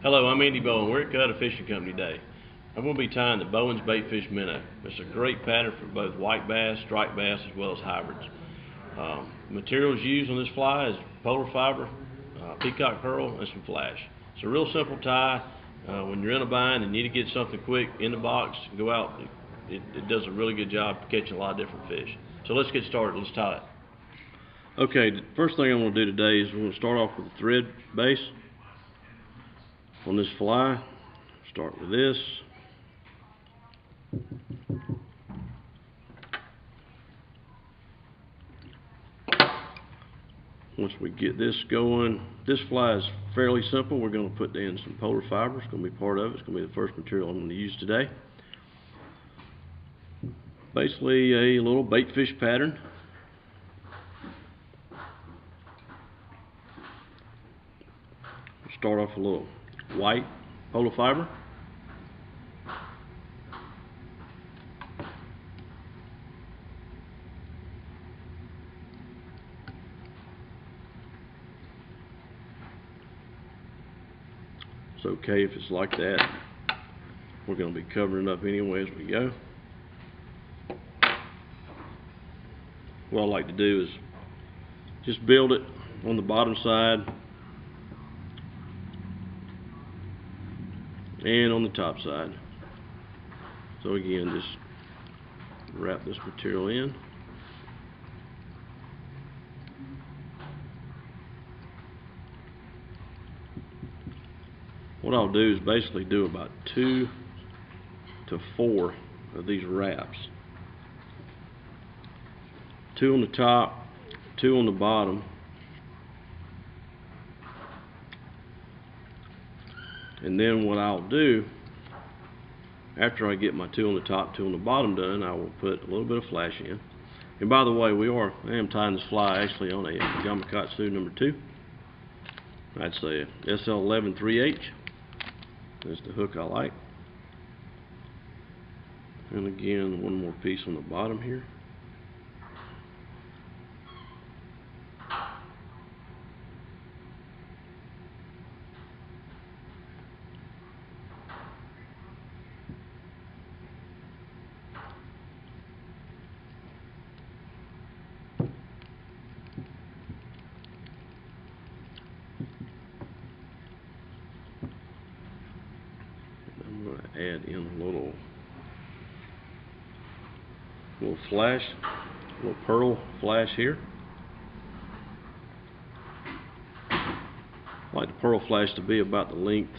Hello, I'm Andy Bowen. We're at Cutter Fishing Company today. I'm going to be tying the Bowen's Baitfish Minnow. It's a great pattern for both white bass, striped bass, as well as hybrids. Materials used on this fly is polar fiber, peacock pearl, and some flash. It's a real simple tie. When you're in a bind and need to get something quick in the box, go out. It does a really good job catching a lot of different fish. So let's get started. Let's tie it. Okay, the first thing I'm going to do today is we're going to start off with a thread base on this fly. Start with this. Once we get this going, this fly is fairly simple. We're going to put in some polar fiber. It's going to be part of it. It's going to be the first material I'm going to use today. Basically a little baitfish pattern. Start off a little white polar fiber. It's okay if it's like that. We're going to be covering it up anyway as we go. What I like to do is just build it on the bottom side and on the top side. So again, just wrap this material in. What I'll do is basically do about 2 to 4 of these wraps. 2 on the top, 2 on the bottom. And then what I'll do, after I get my 2 on the top, 2 on the bottom done, I will put a little bit of flash in. And by the way, I am tying this fly actually on a Gamakatsu number 2. I'd say a SL11 3H. That's the hook I like. And again, one more piece on the bottom here. I'm going to add in a little flash, a little pearl flash here. I like the pearl flash to be about the length,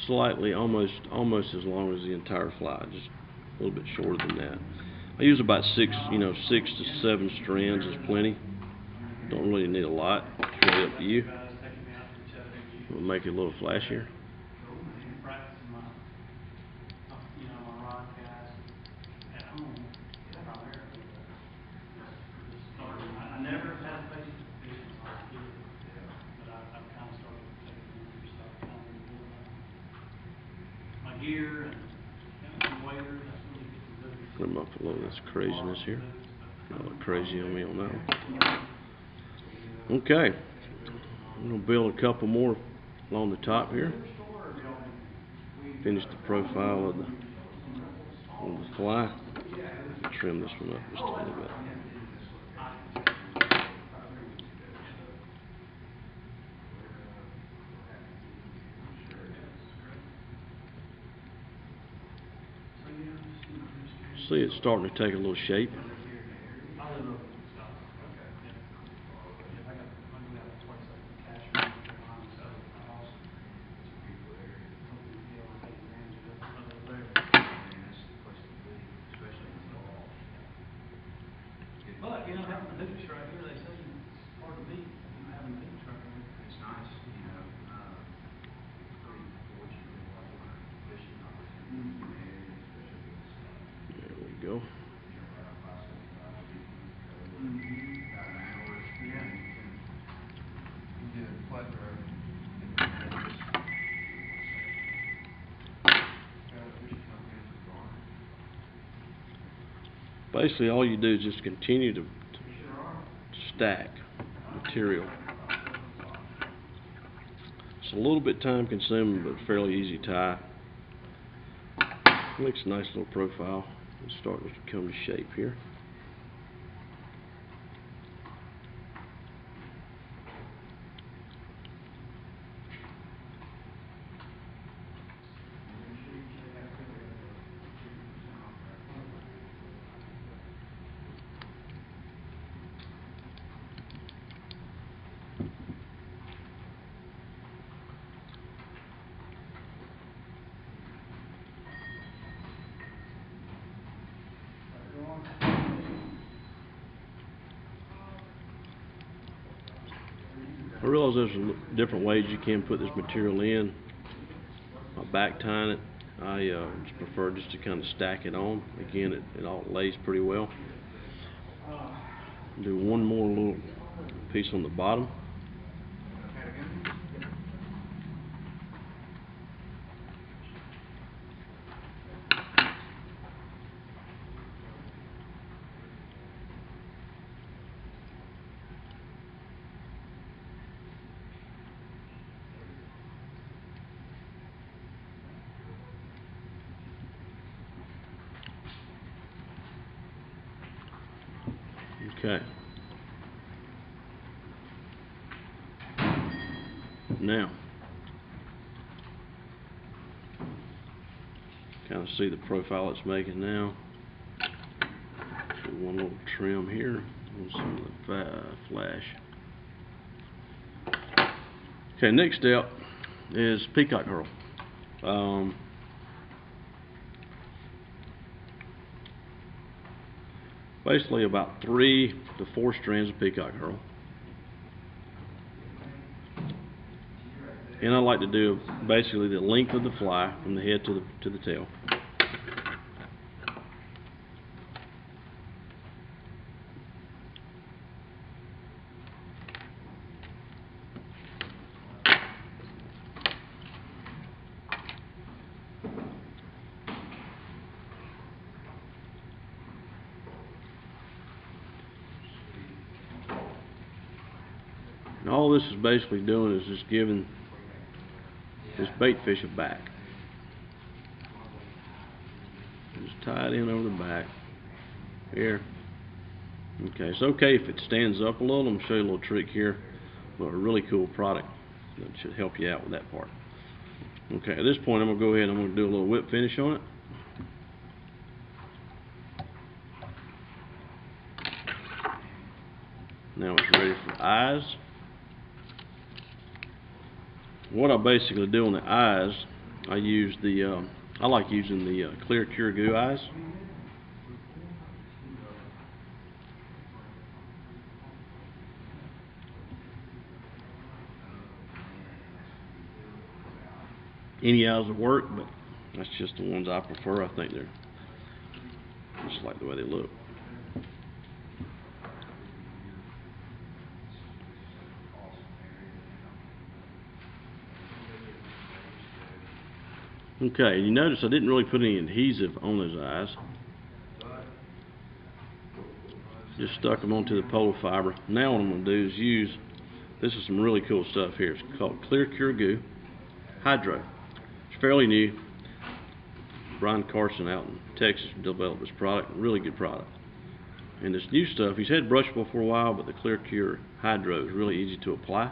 slightly, almost as long as the entire fly, just a little bit shorter than that. I use about 6 to 7 strands is plenty. Don't really need a lot. It's really up to you. We'll make it a little flashier. Put them up a little of this craziness here. Not look crazy on me on that one. Okay, I'm going to build a couple more along the top here. Finish the profile of the fly. Trim this one up just a little bit. See, it's starting to take a little shape. But having a news right here, they say it's hard to beat having a news right here. It's nice, pretty fortunate fishing opportunity. There we go. Basically, all you do is just continue to stack material. It's a little bit time consuming, but fairly easy to tie. Makes a nice little profile. It's starting to come to shape here. I realize there's different ways you can put this material in. By back tying it, I just prefer just to kind of stack it on. Again, it all lays pretty well. Do one more little piece on the bottom. Okay. Now, kind of see the profile it's making now. Do one little trim here on some of the flash. Okay, next step is peacock herl. Basically about 3 to 4 strands of peacock herl. And I like to do basically the length of the fly from the head to the tail. And all this is basically doing is just giving this bait fish a back. Just tie it in over the back. Here. Okay, it's okay if it stands up a little. I'm going to show you a little trick here. But a really cool product that should help you out with that part. Okay, at this point I'm going to go ahead and I'm going to do a little whip finish on it. Now it's ready for eyes. What I basically do on the eyes, I use the I like using the clear cure goo eyes. Any eyes will work, but that's just the ones I prefer. I think they're just like the way they look. Okay, you notice I didn't really put any adhesive on those eyes. Just stuck them onto the polo fiber. Now what I'm going to do is use, this is some really cool stuff here. It's called Clear Cure Goo Hydro. It's fairly new. Brian Carson out in Texas developed this product. Really good product. And this new stuff, he's had brushable for a while, but the Clear Cure Hydro is really easy to apply.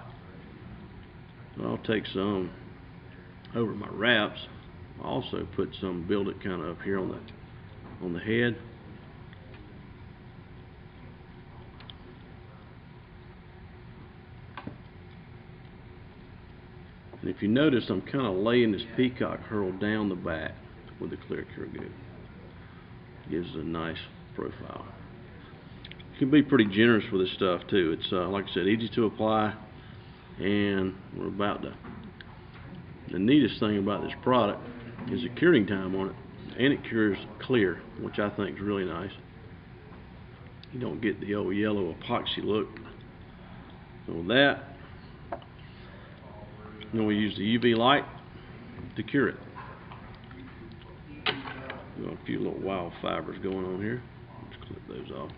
So I'll take some over my wraps. I also put some, build it kind of up here on the head. And if you notice, I'm kind of laying this peacock herl down the back with the Clear Cure Goo. Gives it a nice profile. You can be pretty generous with this stuff too. It's like I said, easy to apply, and we're about to. The neatest thing about this product is the curing time on it, and it cures clear, which I think is really nice. You don't get the old yellow epoxy look. So with that, then we use the UV light to cure it. Got a few little wild fibers going on here. Let's clip those off.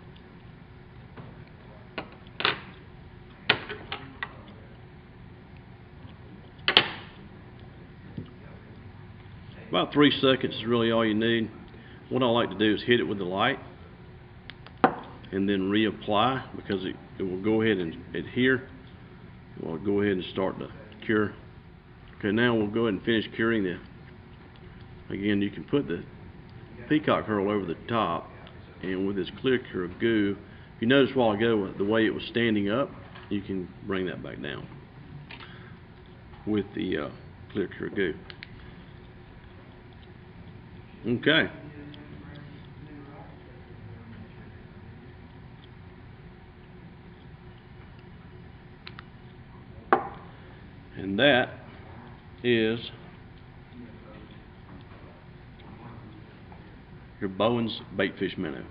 About 3 seconds is really all you need. What I like to do is hit it with the light and then reapply, because it will go ahead and adhere. We'll go ahead and start to cure. Okay, now we'll go ahead and finish curing the. Again, you can put the peacock herl over the top, and with this clear cure goo, if you notice a while ago the way it was standing up, you can bring that back down with the clear cure goo. Okay. And that is your Bowen's Baitfish Minnow.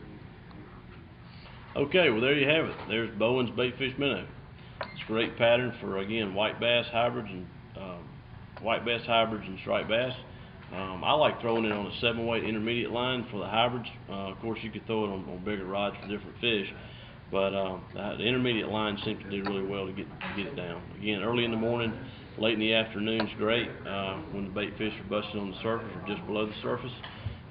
Okay, well there you have it. There's Bowen's Baitfish Minnow. It's a great pattern for, again, white bass hybrids and striped bass. I like throwing it on a 7-weight intermediate line for the hybrids. Of course, you could throw it on bigger rods for different fish, but the intermediate line seems to do really well to get it down. Again, early in the morning, late in the afternoon is great when the bait fish are busting on the surface or just below the surface.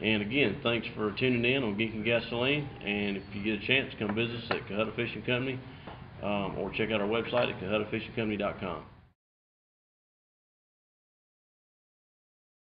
And again, thanks for tuning in on Gink and Gasoline. And if you get a chance, come visit us at Cohutta Fishing Company, or check out our website at CohuttaFishingCompany.com.